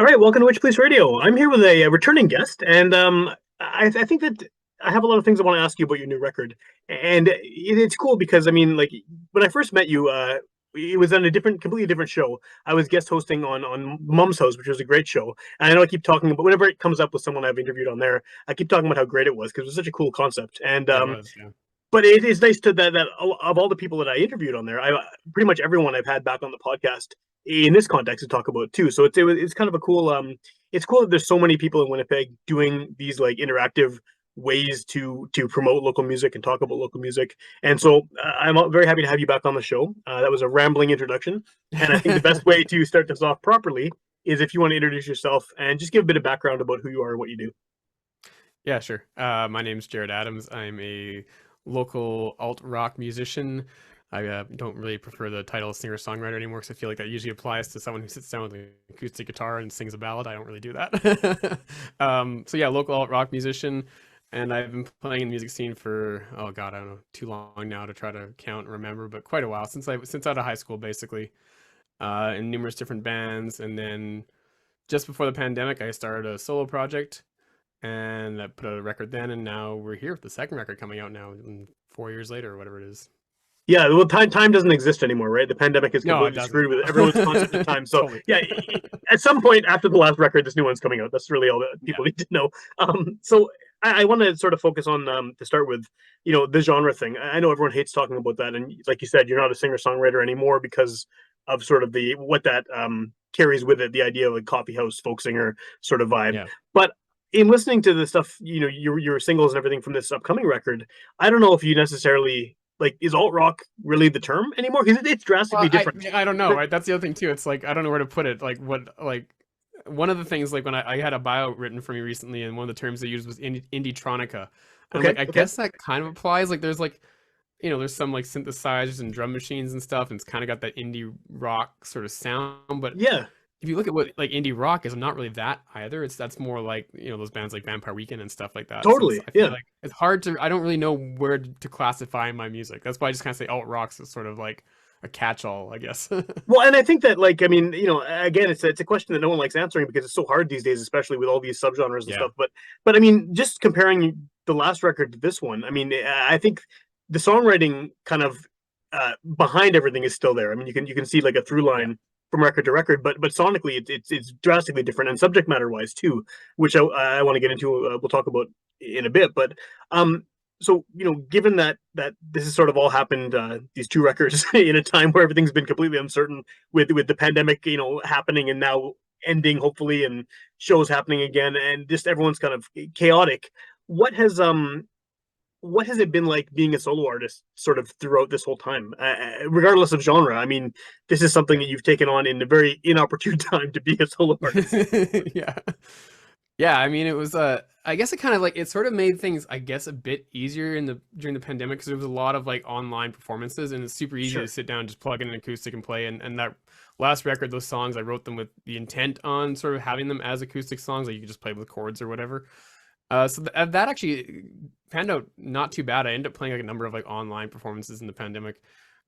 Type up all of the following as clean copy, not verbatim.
All right, welcome to Witchpolice Radio. I'm here with a returning guest, and I think that I have a lot of things I want to ask you about your new record. And it's cool because like when I first met you, it was on a completely different show. I was guest hosting on Mum's House, which was a great show. And I know I keep talking about whenever it comes up with someone I've interviewed on there, I keep talking about how great it was because it was such a cool concept. And It was, yeah. but it is nice to that of all the people that I interviewed on there, I pretty much everyone I've had back on the podcast in this context to talk about too. So it's kind of a cool it's cool that there's so many people in Winnipeg doing these like interactive ways to promote local music and talk about local music. And so I'm very happy to have you back on the show. That was a rambling introduction, and I think the best way to start this off properly is if you want to introduce yourself and just give a bit of background about who you are and what you do. Yeah, sure. My name's Jared Adams. I'm a local alt rock musician. I don't really prefer the title singer-songwriter anymore because I feel like that usually applies to someone who sits down with an acoustic guitar and sings a ballad. I don't really do that. So yeah, local alt rock musician, and I've been playing in the music scene for, oh God, I don't know, too long now to try to count and remember, but quite a while since out of high school basically, in numerous different bands, and then just before the pandemic, I started a solo project and I put out a record then, and now we're here with the second record coming out now, 4 years later or whatever it is. Yeah, well, time doesn't exist anymore, right? The pandemic is No, it completely doesn't. screwed with everyone's concept of time. So Totally. yeah, at some point after the last record, this new one's coming out. That's really all that Yeah. people need to know. So I want to sort of focus on to start with, the genre thing. I know everyone hates talking about that, and like you said, you're not a singer songwriter anymore because of sort of the what that carries with it, the idea of a coffee house folk singer sort of vibe. Yeah. But in listening to the stuff, your singles and everything from this upcoming record, I don't know if you necessarily like, is alt rock really the term anymore? Because it's drastically Well, I different. I don't know, right? That's the other thing too. It's like I don't know where to put it. Like one of the things, like when I had a bio written for me recently, and one of the terms they used was indie-tronica. And Okay, like I okay, guess that kind of applies. Like there's like there's some like synthesizers and drum machines and stuff, and it's kind of got that indie rock sort of sound. But yeah, if you look at what like indie rock is, not really that either. That's more like those bands like Vampire Weekend and stuff like that. So totally, I feel yeah. like it's hard to. I don't really know where to classify my music. That's why I just kind of say alt rock's is sort of like a catch-all, I guess. Well, and I think that, like, I mean, again, it's a question that no one likes answering because it's so hard these days, especially with all these subgenres and Yeah, stuff. But I mean, just comparing the last record to this one, I mean, I think the songwriting kind of behind everything is still there. I mean, you can see like a through yeah, line from record to record, but sonically, it's drastically different, and subject matter wise too, which I want to get into. We'll talk about in a bit, but so given that this has sort of all happened, these two records in a time where everything's been completely uncertain with the pandemic, happening and now ending hopefully, and shows happening again, and just everyone's kind of chaotic. What has what has it been like being a solo artist sort of throughout this whole time, regardless of genre? I mean, this is something yeah. that you've taken on in a very inopportune time to be a solo artist. Yeah. Yeah, I mean, it was I guess it kind of like it sort of made things, I guess, a bit easier in the during the pandemic because there was a lot of like online performances, and it's super easy to Sure. sit down, just plug in an acoustic and play. And that last record, those songs, I wrote them with the intent on sort of having them as acoustic songs, like you could just play with chords or whatever. So that actually panned out not too bad. I ended up playing like a number of like online performances in the pandemic.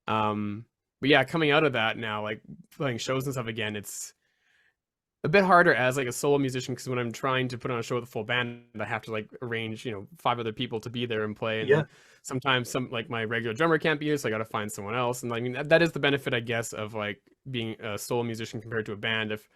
But yeah, coming out of that now, like playing shows and stuff again, it's a bit harder as like a solo musician because when I'm trying to put on a show with a full band, I have to like arrange, five other people to be there and play. And Yeah. then sometimes some like my regular drummer can't be here, so I got to find someone else. And I mean, that is the benefit, I guess, of like being a solo musician compared to a band. If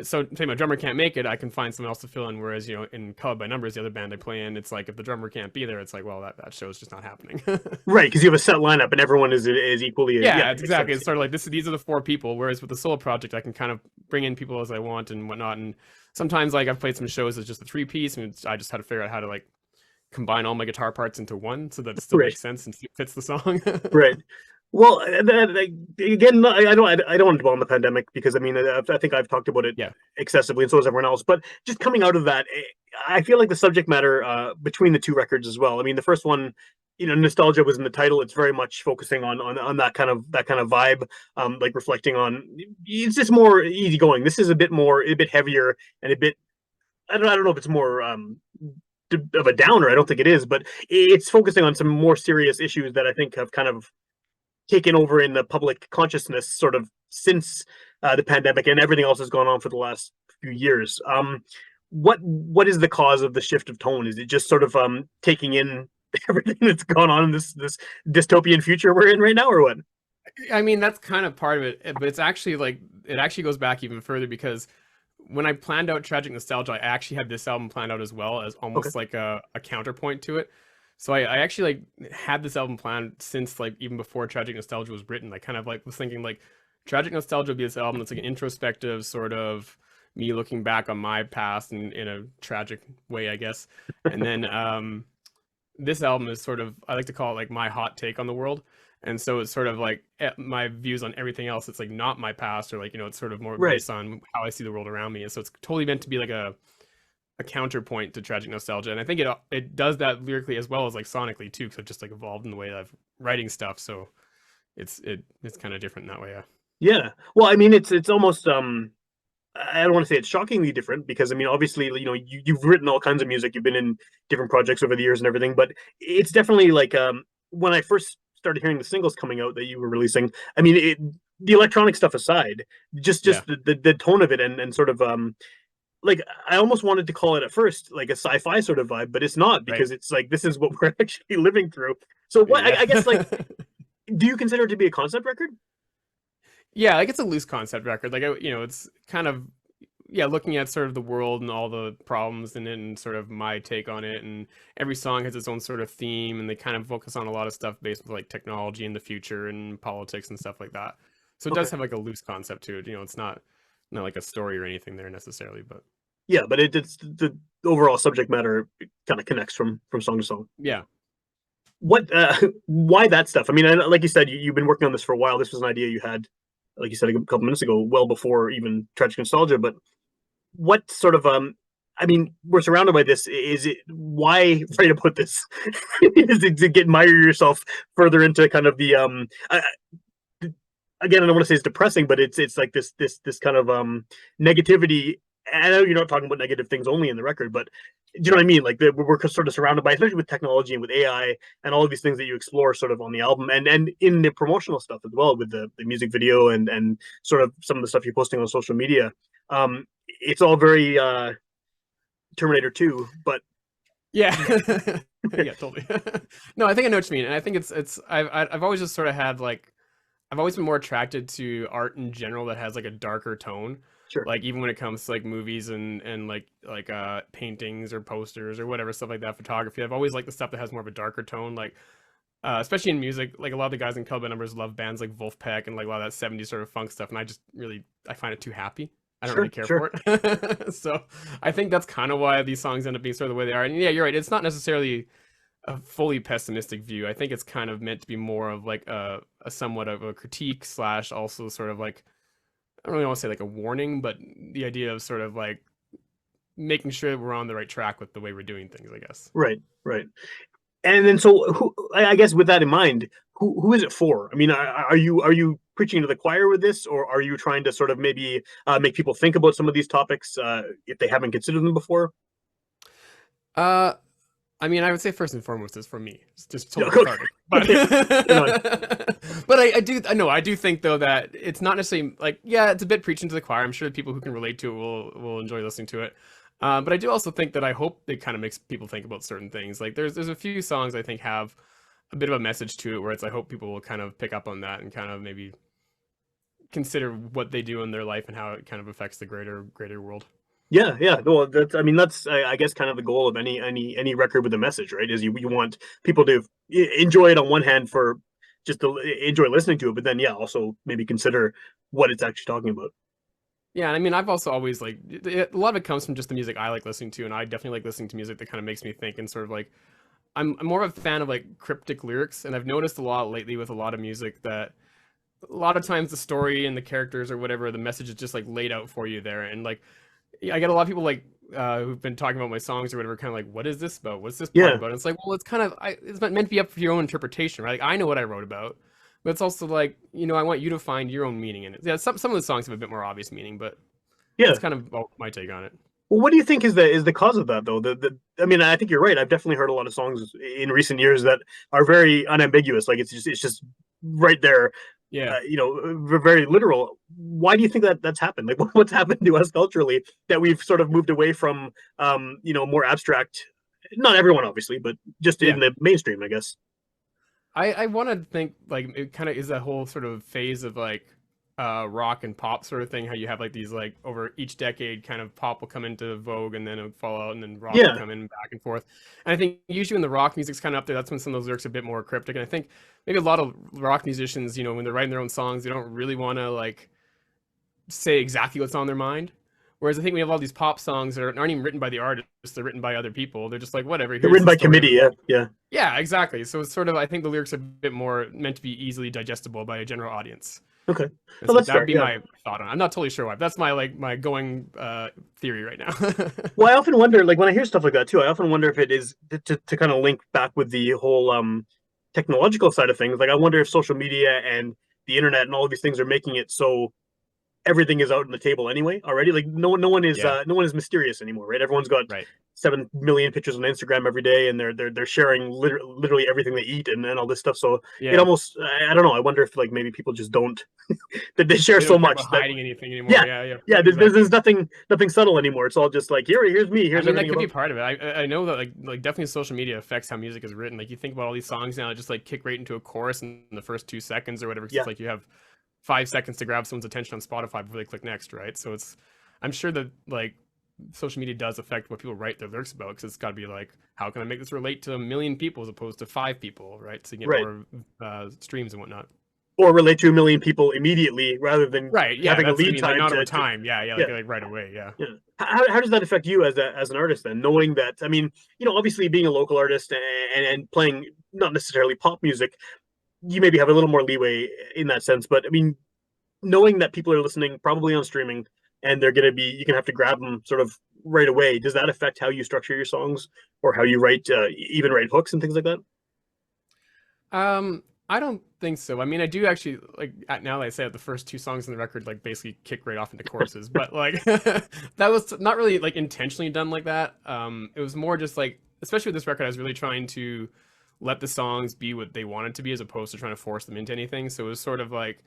so, say my drummer can't make it, I can find someone else to fill in. Whereas, in Colored by Numbers, the other band I play in, it's like if the drummer can't be there, it's like, well, that show's just not happening. Right, because you have a set lineup and everyone is equally, yeah, Yeah, it it's makes exactly. sense. It's sort of like this. These are the four people. Whereas with the solo project, I can kind of bring in people as I want and whatnot. And sometimes, like I've played some shows as just a three piece, and I just had to figure out how to like combine all my guitar parts into one so that it still Right, makes sense and fits the song. right. Well, again, I don't want to dwell on the pandemic because I mean, I think I've talked about it Yeah, excessively, and so has everyone else. But just coming out of that, I feel like the subject matter between the two records as well. I mean, the first one, nostalgia was in the title. It's very much focusing on that kind of vibe, like reflecting on. It's just more easygoing. This is a bit heavier, and a bit. I don't know if it's more of a downer. I don't think it is, but it's focusing on some more serious issues that I think have kind of taken over in the public consciousness sort of since the pandemic and everything else has gone on for the last few years. What is the cause of the shift of tone? Is it just sort of taking in everything that's gone on in this dystopian future we're in right now, or what? I mean, that's kind of part of it, but it's actually like it actually goes back even further because when I planned out Tragic Nostalgia, I actually had this album planned out as well as Okay. almost like a counterpoint to it. So I actually like had this album planned since like even before Tragic Nostalgia was written. I kind of like was thinking like Tragic Nostalgia would be this album that's like an introspective sort of me looking back on my past in a tragic way, I guess. And then this album is sort of I like to call it like my hot take on the world. And so it's sort of like my views on everything else. It's like not my past, or like it's sort of more Right. based on how I see the world around me. And so it's totally meant to be like a counterpoint to Tragic Nostalgia. And I think it does that lyrically as well as like sonically too, because I've just like evolved in the way that I've writing stuff. So it's kind of different in that way. Yeah. Yeah. Well, I mean, it's almost I don't want to say it's shockingly different because I mean, obviously, you've written all kinds of music, you've been in different projects over the years and everything, but it's definitely like when I first started hearing the singles coming out that you were releasing, I mean, the electronic stuff aside, Yeah. just the tone of it and sort of like I almost wanted to call it at first like a sci-fi sort of vibe, but it's not Right. because it's like this is what we're actually living through. So what Yeah. I guess like, do you consider it to be a concept record? Yeah, like it's a loose concept record. Like it's kind of yeah, looking at sort of the world and all the problems in it and sort of my take on it. And every song has its own sort of theme, and they kind of focus on a lot of stuff based with like technology in the future and politics and stuff like that. So it Okay. does have like a loose concept to it. It's not like a story or anything there necessarily, but Yeah, but it's the overall subject matter kind of connects from song to song. yeah. What why that stuff? I mean, like you said, you've been working on this for a while. This was an idea you had, like you said a couple minutes ago, well before even Tragic Nostalgia. But what sort of I mean, we're surrounded by this. Is it why write about this? Is it to get admire yourself further into kind of the again, I don't want to say it's depressing, but it's like this kind of negativity. I know you're not talking about negative things only in the record, but do you know what I mean? Like we're sort of surrounded by, especially with technology and with AI and all of these things that you explore sort of on the album and in the promotional stuff as well with the music video and sort of some of the stuff you're posting on social media. It's all very Terminator 2, but Yeah. Yeah, totally. No, I think I know what you mean. And I think I've always just sort of had like I've always been more attracted to art in general that has like a darker tone. sure. Like even when it comes to like movies and like paintings or posters or whatever stuff like that, photography. I've always liked the stuff that has more of a darker tone. Like especially in music, like a lot of the guys in Club Numbers love bands like Wolfpack and like a lot of that 70s sort of funk stuff, and I find it too happy. I don't really Sure, care sure. for it. So I think that's kind of why these songs end up being sort of the way they are. And yeah, you're right. It's not necessarily a fully pessimistic view. I think it's kind of meant to be more of like a somewhat of a critique slash also sort of like I don't really want to say like a warning, but the idea of sort of like making sure that we're on the right track with the way we're doing things, I guess. Right, right. And then, so I guess with that in mind, who is it for? I mean, are you preaching to the choir with this, or are you trying to sort of maybe make people think about some of these topics if they haven't considered them before? Uh, I mean, I would say first and foremost is for me. It's just totally Okay, cathartic. But okay, right on. but I do think though that it's not necessarily like yeah, it's a bit preaching to the choir. I'm sure people who can relate to it will enjoy listening to it. But I do also think that I hope it kind of makes people think about certain things. Like there's a few songs I think have a bit of a message to it where it's I hope people will kind of pick up on that and kind of maybe consider what they do in their life and how it kind of affects the greater world. Yeah, yeah. Well, that's I mean that's I guess kind of the goal of any record with a message, right? Is you want people to enjoy it on one hand for just to enjoy listening to it, but then yeah, also maybe consider what it's actually talking about. Yeah, and I mean, I've also always like a lot of it comes from just the music I like listening to, and I definitely like listening to music that kind of makes me think and sort of like I'm more of a fan of like cryptic lyrics, and I've noticed a lot lately with a lot of music that a lot of times the story and the characters or whatever the message is just like laid out for you there, and like I get a lot of people like who've been talking about my songs or whatever, kind of like, what is this about? What's this part Yeah, about? And it's like, well, it's kind of it's meant to be up for your own interpretation, right? Like I know what I wrote about, but it's also like I want you to find your own meaning in it. Yeah, some of the songs have a bit more obvious meaning, but yeah. that's kind of my take on it. Well, what do you think is the cause of that though? The I mean, I think you're right. I've definitely heard a lot of songs in recent years that are very unambiguous. Like it's just right there. Yeah. very literal. Why do you think that that's happened? Like, what's happened to us culturally that we've sort of moved away from, more abstract? Not everyone, obviously, but just in Yeah. the mainstream, I guess. I want to think like it kind of is that whole sort of phase of like rock and pop sort of thing, how you have like these like over each decade kind of pop will come into vogue and then it would fall out and then rock will Yeah, come in back and forth. And I think usually when the rock music's kind of up there, that's when some of those lyrics are a bit more cryptic. And I think maybe a lot of rock musicians, when they're writing their own songs, they don't really want to like say exactly what's on their mind. Whereas I think we have all these pop songs that aren't even written by the artists; they're written by other people. They're just like, whatever. they're Here's written the by story of committee. the Yeah, song. yeah, Yeah, exactly. So it's sort of, I think the lyrics are a bit more meant to be easily digestible by a general audience. okay. And No, so that's that would fair. be Yeah. my thought on it. I'm not totally sure why, but that's my like my going theory right now. Well, I often wonder, like when I hear stuff like that too, I often wonder if it is to kind of link back with the whole technological side of things. Like, I wonder if social media and the internet and all of these things are making it so everything is out on the table anyway already. Like, Yeah, no one is mysterious anymore, right? Everyone's got right. 7 million pictures on Instagram every day, and they're sharing literally everything they eat and all this stuff. So it Yeah, almost, I don't know. I wonder if like maybe people just don't that they share they so don't care about much that, hiding anything anymore. yeah, Yeah, yeah, yeah. There's exactly. nothing subtle anymore. It's all just like, here's me, I here's mean, that everything could be about. part of it. I know that like definitely social media affects how music is written. Like you think about all these songs now, just like kick right into a chorus in the first 2 seconds or whatever. 'Cause it's Yeah, like you have 5 seconds to grab someone's attention on Spotify before they click next, right? So I'm sure that like social media does affect what people write their lyrics about because it's got to be like, how can I make this relate to a million people as opposed to 5 people, right? So you get right. more streams and whatnot. Or relate to 1 million people immediately rather than Right. Yeah. having a That's what I lead mean. Like time not over to time. Yeah. Yeah. yeah. Like right away. Yeah. Yeah. How does that affect you as an artist then? Knowing that, I mean, obviously being a local artist and playing not necessarily pop music, you maybe have a little more leeway in that sense. But I mean, knowing that people are listening probably on streaming and they're going to be, you can have to grab them sort of right away. Does that affect how you structure your songs or how you write, even write hooks and things like that? I don't think so. I mean, I do actually like now that I say it, the first two songs on the record like basically kick right off into choruses, but like that was not really like intentionally done like that. It was more just like, especially with this record, I was really trying to let the songs be what they wanted to be as opposed to trying to force them into anything. So it was sort of like,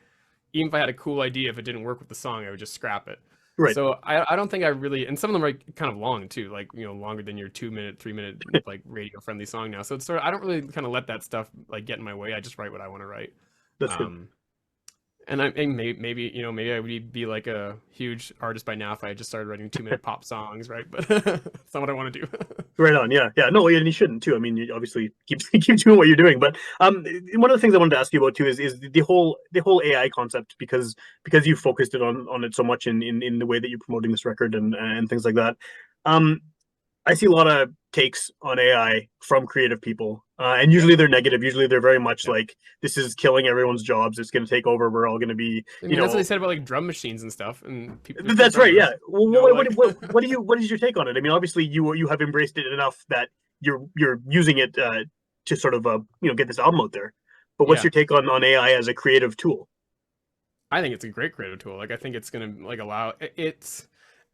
even if I had a cool idea, if it didn't work with the song, I would just scrap it. Right. So I don't think I really, and some of them are kind of long too, like longer than your 2 minute, 3 minute like radio friendly song now. So it's sort of, I don't really kind of let that stuff like get in my way. I just write what I want to write. That's good. Um, and maybe maybe I would be like a huge artist by now if I just started writing 2 minute pop songs, right? But that's not what I want to do. Right on. Yeah. Yeah. No, and you shouldn't too. I mean, you obviously keep doing what you're doing. But one of the things I wanted to ask you about too is the whole AI concept because you focused it on it so much in the way that you're promoting this record and things like that. Um, I see a lot of takes on AI from creative people, and Yep. usually they're negative. Usually they're very much Yep. like, this is killing everyone's jobs. It's going to take over. We're all going to be, I mean, that's what they said about like drum machines and stuff, and people, there's still That's right. Yeah. drummers, Well, like what is your take on it? I mean, obviously you have embraced it enough that you're using it to sort of get this album out there. But what's yeah. your take on AI as a creative tool? I think it's a great creative tool. Like I think it's gonna like allow it's.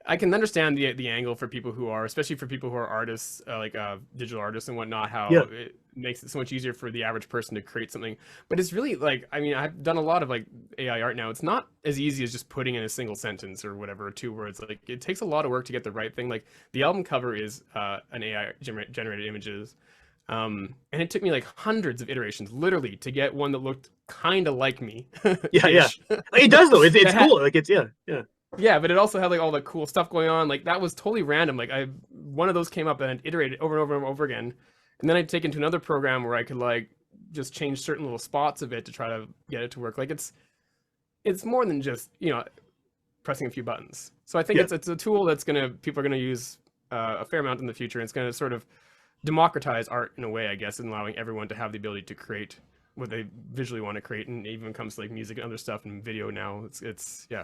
I can understand the angle for people who are, especially for people who are artists, like digital artists and whatnot, how Yeah. it makes it so much easier for the average person to create something. But it's really like, I mean, I've done a lot of like AI art now. It's not as easy as just putting in a single sentence or whatever, or 2 words. Like it takes a lot of work to get the right thing. Like the album cover is an AI generated images. And it took me like hundreds of iterations, literally, to get one that looked kind of like me, Yeah. Yeah. ish. It does though. It's That had, cool. Like, it's yeah. Yeah. yeah, but it also had like all the cool stuff going on. Like that was totally random. Like I one of those came up and I'd iterated over and over and over again. And then I'd take it to another program where I could like just change certain little spots of it to try to get it to work. Like it's more than just, pressing a few buttons. So I think Yeah. it's a tool that's gonna people are gonna use a fair amount in the future. And it's gonna sort of democratize art in a way, I guess, and allowing everyone to have the ability to create what they visually want to create, and even comes to like music and other stuff and video now. It's yeah.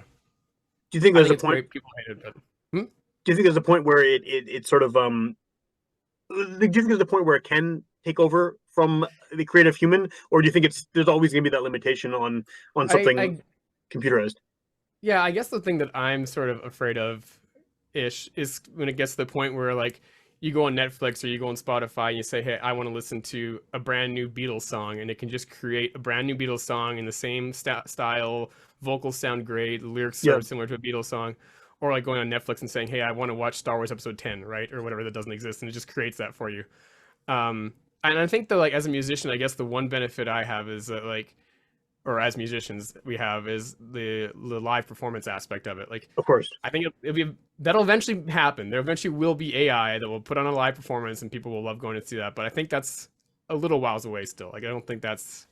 Do you think I there's think a it's point? great. People hate it, but hmm? Do you think there's a point where it sort of do you think there's a point where it can take over from the creative human, or do you think there's always going to be that limitation on something I computerized? yeah, I guess the thing that I'm sort of afraid of ish is when it gets to the point where like you go on Netflix or you go on Spotify and you say, hey, I want to listen to a brand new Beatles song, and it can just create a brand new Beatles song in the same style, vocals sound great, lyrics sort Yeah, of similar to a Beatles song. Or like going on Netflix and saying, hey, I want to watch Star Wars Episode 10, right? Or whatever that doesn't exist, and it just creates that for you. Um, and I think that like as a musician, I guess the one benefit I have is that like, or as musicians we have is the live performance aspect of it. Like of course. I think it'll be that'll eventually happen. There eventually will be AI that will put on a live performance and people will love going to see that. But I think that's a little whiles away still. Like I don't think that's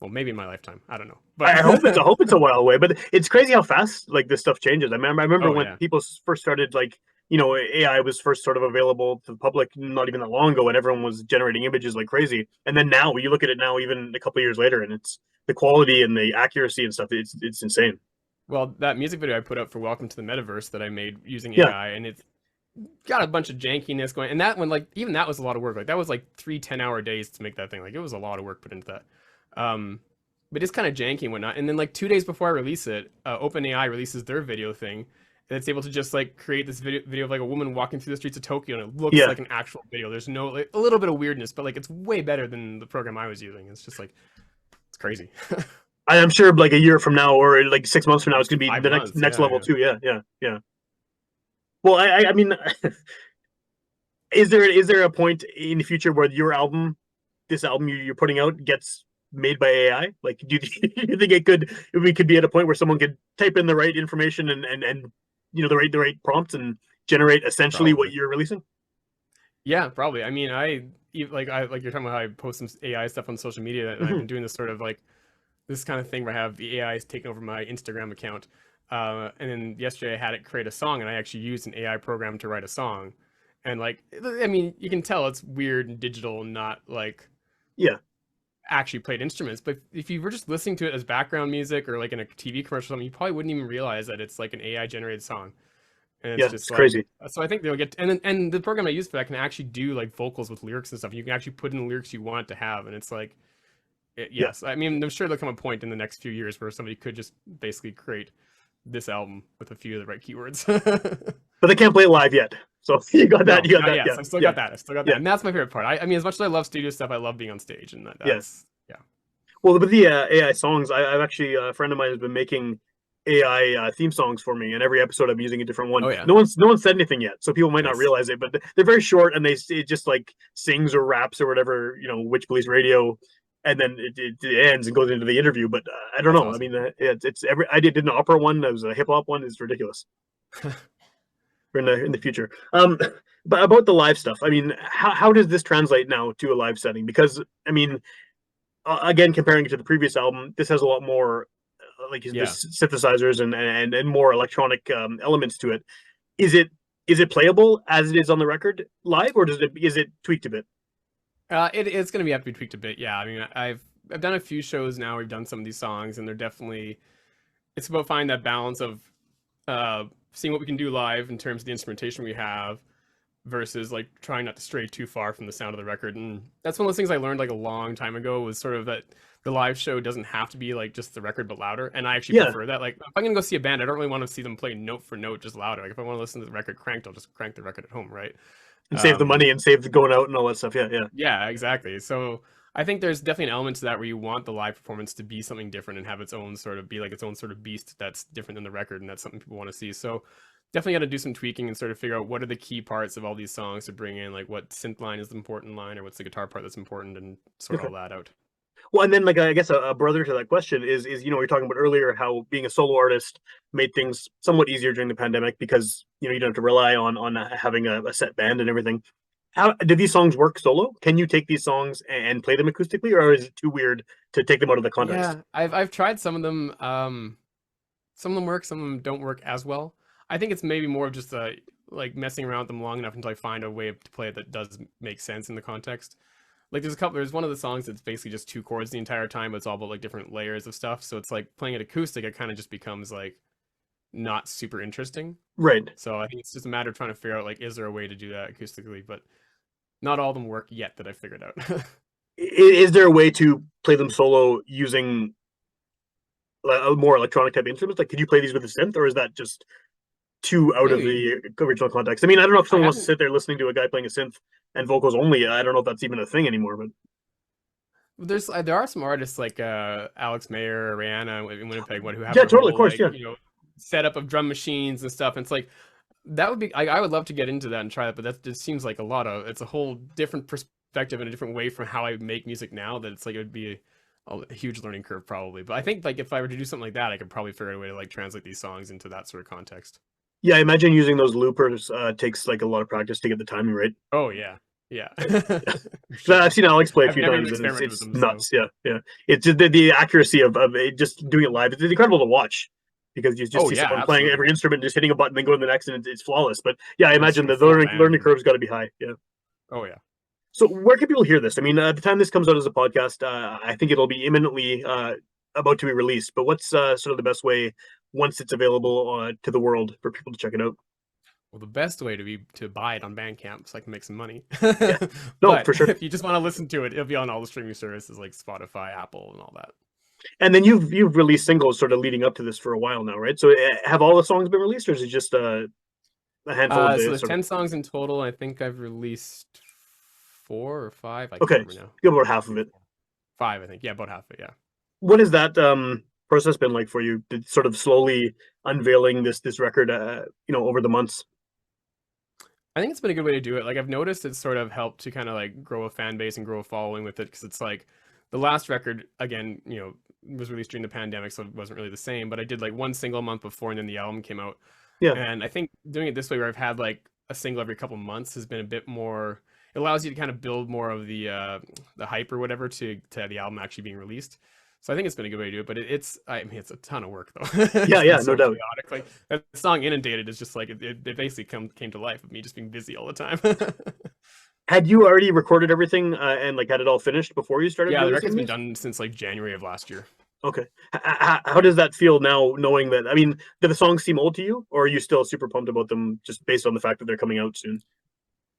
well, maybe in my lifetime. I don't know. I hope it's I But hope it's a while away, but it's crazy how fast like this stuff changes. I remember oh when yeah. people first started like AI was first sort of available to the public not even that long ago, and everyone was generating images like crazy. And then now you look at it now, even a couple of years later, and it's the quality and the accuracy and stuff. It's insane. Well, that music video I put up for Welcome to the Metaverse that I made using Yeah, AI, and it's got a bunch of jankiness going. And that one, like even that was a lot of work. Like that was like 3 10-hour days to make that thing. Like it was a lot of work put into that. But it's kind of janky and whatnot. And then like 2 days before I release it, OpenAI releases their video thing, and it's able to just like create this video of like a woman walking through the streets of Tokyo, and it looks yeah. like an actual video. There's no like a little bit of weirdness, but like it's way better than the program I was using. It's just like it's crazy. I'm sure like a year from now or like 6 months from now, it's gonna be Five the next months, next yeah, level yeah. too. Yeah, yeah, yeah. Well, I mean, is there a point in the future where your album, this album you're putting out, gets made by AI? Like, do you think we could be at a point where someone could type in the right information and the right prompts and generate essentially what Probably. you're releasing? Yeah, probably. I mean, I like you're talking about how I post some AI stuff on social media, and I've Hmm. been doing this sort of like this kind of thing where I have the AI is taking over my Instagram account. And then yesterday I had it create a song, and I actually used an AI program to write a song. And like, I mean, you can tell it's weird and digital, and not like Yeah, actually played instruments. But if you were just listening to it as background music or like in a TV commercial or something, you probably wouldn't even realize that it's like an AI generated song. And it's yeah, just it's like, crazy. so I think they'll get, and the program I use for that can actually do like vocals with lyrics and stuff. You can actually put in the lyrics you want to have, and it's like, Yeah, yes, I mean, I'm sure there'll come a point in the next few years where somebody could just basically create this album with a few of the right keywords. but they can't play it live yet. So you got that. No, You got not that. yet. Yeah, So I still yeah, got that. I still got that, yeah, and that's my favorite part. I mean, as much as I love studio stuff, I love being on stage, and yeah. that's yeah. Well, with the AI songs, I've actually a friend of mine has been making AI theme songs for me, and every episode I'm using a different one. Oh yeah, No one said anything yet, so people might not nice. realize it, but they're very short, and it just like sings or raps or whatever, Witchpolice radio, and then it ends and goes into the interview. But I don't That's know. I awesome. mean, it's every I did an opera one. There was a hip hop one. It's ridiculous for in the future. But about the live stuff, I mean, how does this translate now to a live setting? Because I mean, again, comparing it to the previous album, this has a lot more like the Yeah. synthesizers and more electronic elements to it. Is it playable as it is on the record live, or is it tweaked a bit? It's gonna be have to be tweaked a bit. Yeah, I mean, I've done a few shows now. We've done some of these songs, and they're definitely it's about finding that balance of seeing what we can do live in terms of the instrumentation we have versus like trying not to stray too far from the sound of the record. And that's one of those things I learned like a long time ago was sort of that the live show doesn't have to be like just the record but louder. And I actually Yeah, prefer that. Like if I'm gonna go see a band, I don't really want to see them play note for note just louder. Like if I want to listen to the record cranked, I'll just crank the record at home, right? and save the Um, money and save the going out and all that stuff. Yeah, yeah, yeah, exactly. So I think there's definitely an element to that where you want the live performance to be something different and have its own sort of be like its own sort of beast that's different than the record, and that's something people want to see. So definitely got to do some tweaking and sort of figure out what are the key parts of all these songs to bring in, like what synth line is the important line or what's the guitar part that's important, and sort okay. all that out. Well, and then like I guess a brother to that question is we were talking about earlier how being a solo artist made things somewhat easier during the pandemic because you don't have to rely on having a set band and everything. How do these songs work solo? Can you take these songs and play them acoustically, or is it too weird to take them out of the context? Yeah, I've tried some of them. Some of them work, some of them don't work as well. I think it's maybe more of just like messing around with them long enough until I find a way to play it that does make sense in the context. Like there's one of the songs that's basically just two chords the entire time, but it's all about like different layers of stuff. So it's like playing it acoustic, it kind of just becomes like not super interesting. Right. So I think it's just a matter of trying to figure out like is there a way to do that acoustically, but not all of them work yet that I figured out. Is there a way to play them solo using more electronic type instruments? Like, could you play these with a synth, or is that just too out of Maybe. the original context. I mean, I don't know if I someone wants to haven't. sit there listening to a guy playing a synth and vocals only. I don't know if that's even a thing anymore. But There are some artists like Alex Mayer or Rihanna in Winnipeg who have yeah, their totally, of whole course, like yeah, setup of drum machines and stuff. And it's like that would be I would love to get into that and try that, but that just seems like it's a whole different perspective and a different way from how I make music now. That it's like it would be a huge learning curve probably. But I think like if I were to do something like that, I could probably figure out a way to like translate these songs into that sort of context. yeah. I imagine using those loopers takes like a lot of practice to get the timing right. Oh yeah, yeah, Yeah. for 'Cause sure. I've seen Alex play a I've few never even times, and experimented with it's them, so nuts. Yeah, yeah. It's just the accuracy of it, just doing it live. It's incredible to watch because you just oh see yeah, someone playing absolutely. every instrument, just hitting a button, then going to the next, and it's flawless. But yeah, I And just imagine doing the full learning band. curve's got to be high. Yeah. Oh yeah. So where can people hear this? I mean, at the time this comes out as a podcast, I think it'll be imminently about to be released. But what's sort of the best way once it's available to the world for people to check it out? Well, the best way to be to buy it on Bandcamp so I can make some money. Yeah, no, But for sure. if you just want to listen to it, it'll be on all the streaming services like Spotify, Apple, and all that. And then you've released singles sort of leading up to this for a while now, right? So have all the songs been released, or is it just a handful of So the there's sort of? 10 songs in total. I think I've released 4 or 5. I can't Okay, remember now. give about half of Three, it. 4, 5, I think. Yeah, about half of it. Yeah. What has that process been like for you? Did sort of slowly unveiling this record, over the months? I think it's been a good way to do it. Like I've noticed it's sort of helped to kind of like grow a fan base and grow a following with it because it's like the last record again, was released during the pandemic, so it wasn't really the same. But I did like one single a month before, and then the album came out. Yeah, And I think doing it this way, where I've had like a single every couple months, has been a bit more. It allows you to kind of build more of the hype or whatever to the album actually being released. So I think it's been a good way to do it, but I mean it's a ton of work though. yeah, It's been yeah, no so doubt. chaotic. Like that song "Inundated" is just like it basically came to life of me just being busy all the time. Had you already recorded everything and like had it all finished before you started Yeah, the releasing record's been these? done since like January of last year. Okay. How does that feel now, knowing that? I mean, do the songs seem old to you, or are you still super pumped about them just based on the fact that they're coming out soon?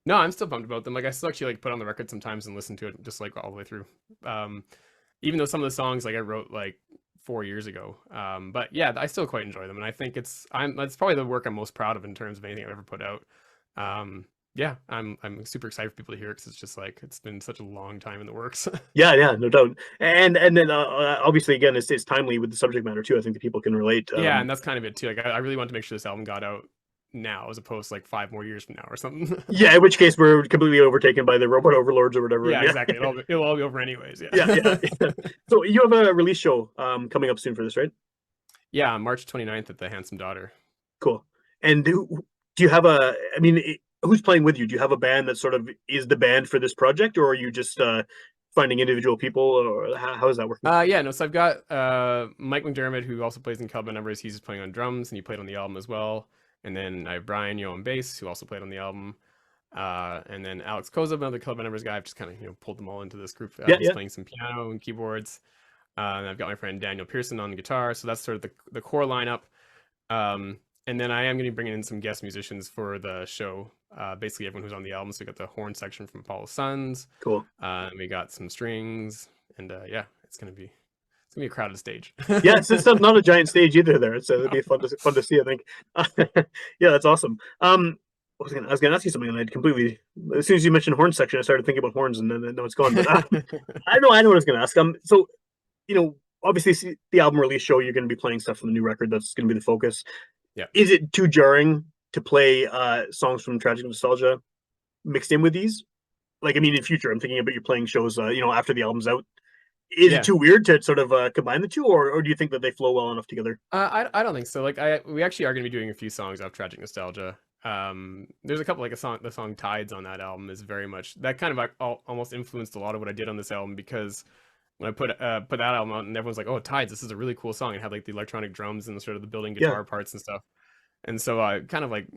No, I'm still pumped about them. Like I still actually like put on the record sometimes and listen to it just like all the way through. Um, Even though some of the songs like I wrote like 4 years ago. But yeah, I still quite enjoy them, and I think that's probably the work I'm most proud of in terms of anything I've ever put out. Yeah, I'm super excited for people to hear it because it's just like it's been such a long time in the works. Yeah, yeah, no doubt. And then obviously again, it's timely with the subject matter too. I think that people can relate. Yeah, and that's kind of it too. Like I really want to make sure this album got out now as opposed to like 5 more years from now or something. Yeah, in which case we're completely overtaken by the robot overlords or whatever. And Yeah, yeah, exactly. It'll all be over anyways. yeah, Yeah. yeah, yeah. So you have a release show coming up soon for this, right? Yeah, March 29th at the Handsome Daughter. Cool. And do you have a? I mean, who's playing with you? Do you have a band that sort of is the band for this project, or are you just finding individual people, or how is that working? Yeah, no, so I've got Mike McDermott, who also plays in Club Numbers. He's just playing on drums and he played on the album as well. And then I have Brian Yo on bass, who also played on the album. And then Alex Koza, another Club Numbers guy. I've just kind of pulled them all into this group. Yeah, He's yeah, playing some piano and keyboards. And I've got my friend Daniel Pearson on the guitar. So that's sort of the core lineup. And then I am going to be bringing in some guest musicians for the show. Basically, everyone who's on the album. So we got the horn section from Apollo Sons. cool. And we got some strings, and yeah, it's gonna be a crowded stage. Yeah, it's not a giant stage either. There, so it'd be fun to see. I think. Yeah, that's awesome. I was gonna ask you something, and I'd completely. As soon as you mentioned horn section, I started thinking about horns, and then no, it's gone. But I know what I was gonna ask. So obviously, the album release show, you're gonna be playing stuff from the new record. That's gonna be the focus. Yeah. Is it too jarring to play songs from Tragic Nostalgia mixed in with these? Like, I mean, in future, I'm thinking about you playing shows, after the album's out. Is it Yeah. too weird to sort of combine the two, or do you think that they flow well enough together? I don't think so. Like we actually are gonna be doing a few songs off Tragic Nostalgia. There's a couple like the song Tides on that album is very much that kind of like almost influenced a lot of what I did on this album because when I put that album out and everyone's like, oh, Tides, this is a really cool song. It had like the electronic drums and sort of the building Yeah, guitar parts and stuff. And so I kind of like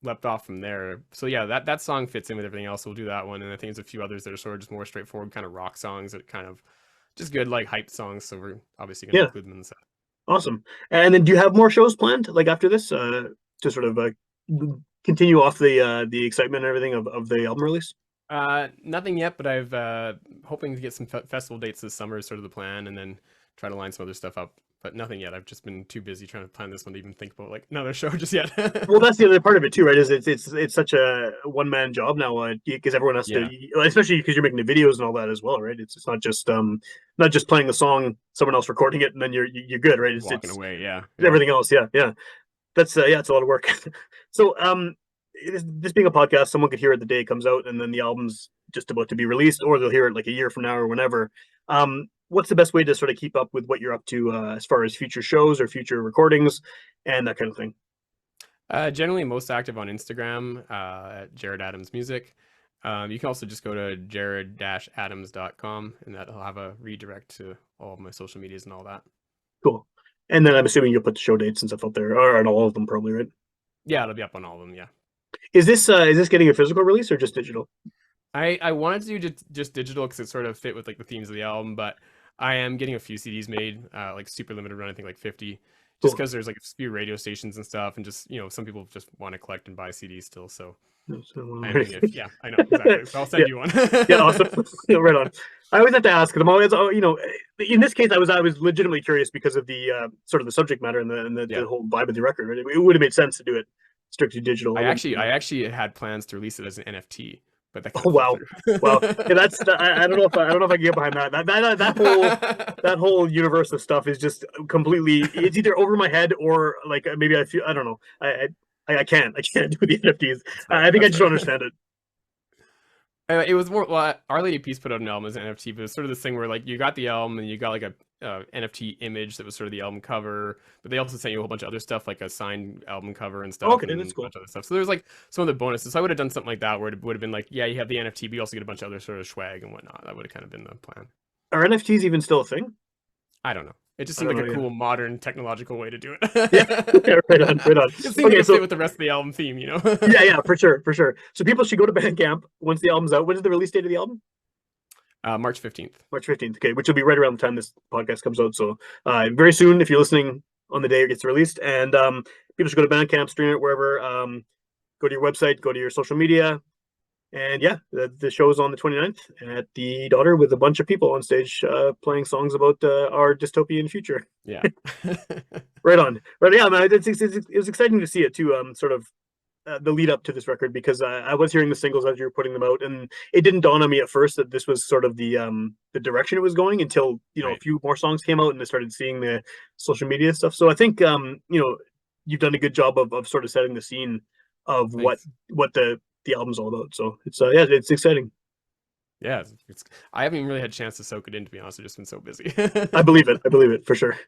leapt off from there. So yeah, that song fits in with everything else. So we'll do that one, and I think there's a few others that are sort of just more straightforward kind of rock songs that kind of just good like hype songs. So we're obviously going to yeah, include them in the set. awesome. And then, do you have more shows planned, like after this, to sort of continue off the excitement and everything of the album release? Nothing yet, but I've hoping to get some festival dates this summer is sort of the plan, and then try to line some other stuff up but nothing yet. I've just been too busy trying to plan this one to even think about like another show just yet. Well, that's the other part of it too, right? Is it's such a one man job now because everyone has to, Yeah, especially because you're making the videos and all that as well, right? It's not just playing the song, someone else recording it, and then you're good, right? walking It's away. Yeah, yeah. everything else. Yeah, yeah. That's yeah, it's a lot of work. So this being a podcast, someone could hear it the day it comes out, and then the album's just about to be released, or they'll hear it like a year from now or whenever. What's the best way to sort of keep up with what you're up to as far as future shows or future recordings and that kind of thing? Generally most active on Instagram at Jared Adams Music. You can also just go to jared-adams.com and that'll have a redirect to all of my social medias and all that. Cool. And then I'm assuming you'll put the show dates and stuff up there, or on all of them, probably, right? Yeah, it'll be up on all of them. Yeah. Is this getting a physical release or just digital? I wanted to do just digital because it sort of fit with like the themes of the album, but I am getting a few CDs made, like super limited run, I think like 50, just Cool. because there's like a few radio stations and stuff, and just some people just want to collect and buy CDs still. So I'm doing it. Yeah, I know exactly. So I'll Yeah, send you one. yeah, awesome. Right on. I always have to ask because I'm always, in this case, I was legitimately curious because of the sort of the subject matter and the Yeah. whole vibe of the record. Right? It would have made sense to do it strictly digital. I I wouldn't, actually I actually had plans to release it as an NFT, but that kind Oh of fell wow, wow. Yeah, through. I don't know if I don't know if I can get behind that. That whole universe of stuff is just completely. It's either over my head or like maybe I feel I don't know. I can't do the NFTs. That's fair. I think I That's just don't fair. understand it. It was more, well, Our Lady Peace put out an album as an NFT, but it's sort of this thing where like you got the album and you got like a NFT image that was sort of the album cover, but they also sent you a whole bunch of other stuff like a signed album cover and stuff Okay, that's and a cool. bunch of other stuff. So there's like some of the bonuses. So I would have done something like that where it would have been like, yeah, you have the NFT, but you also get a bunch of other sort of swag and whatnot. That would have kind of been the plan. Are NFTs even still a thing? I don't know. It just I seemed don't like know. a Yeah. cool, modern, technological way to do Yeah. it. Yeah. Right on. Right on. It seemed like Okay. it fit So with the rest of the album theme, you know? yeah, yeah, for sure, for sure. So people should go to Bandcamp once the album's out. When is the release date of the album? March 15th. March 15th. Okay, which will be right around the time this podcast comes out. So very soon, if you're listening on the day it gets released, and people should go to Bandcamp, stream it wherever. Go to your website, go to your social media, and yeah, the show's on the 29th at the Daughter with a bunch of people on stage playing songs about our dystopian future. Yeah. Right on. Right, yeah, man. It was exciting to see it too. Sort of the lead up to this record because I was hearing the singles as you were putting them out, and it didn't dawn on me at first that this was sort of the direction it was going until a Right. few more songs came out and I started seeing the social media stuff. So I think you've done a good job of sort of setting the scene of what Thanks. what the album's all about. So it's yeah, it's exciting. Yeah, I haven't even really had a chance to soak it in, to be honest. I've just been so busy. I believe it. I believe it for sure.